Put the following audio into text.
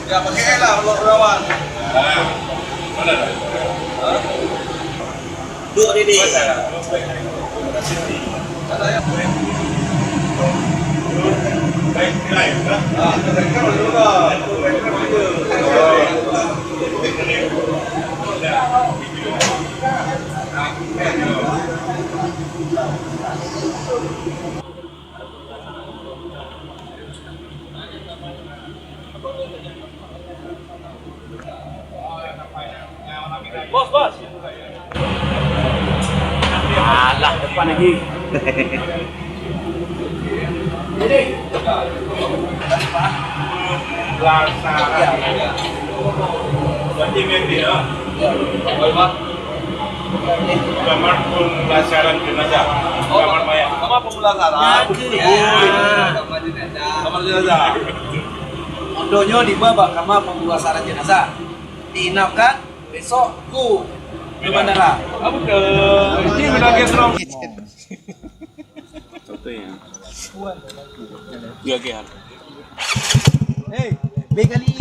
Ya pakai lah kalau berawan. Dua ini. Bos. Alah, depan lagi. Jadi. Berarti media. Kamar pemulasaran jenazah. Kamar mayat. Kamar pemulasaran. Kamar jenazah. Mondonya di bawah kamar pemulasaran jenazah. Diinapkan besok ke bandara. Kamu ke ini lagi serong. Contohnya. Dua gear. Hei, bekali.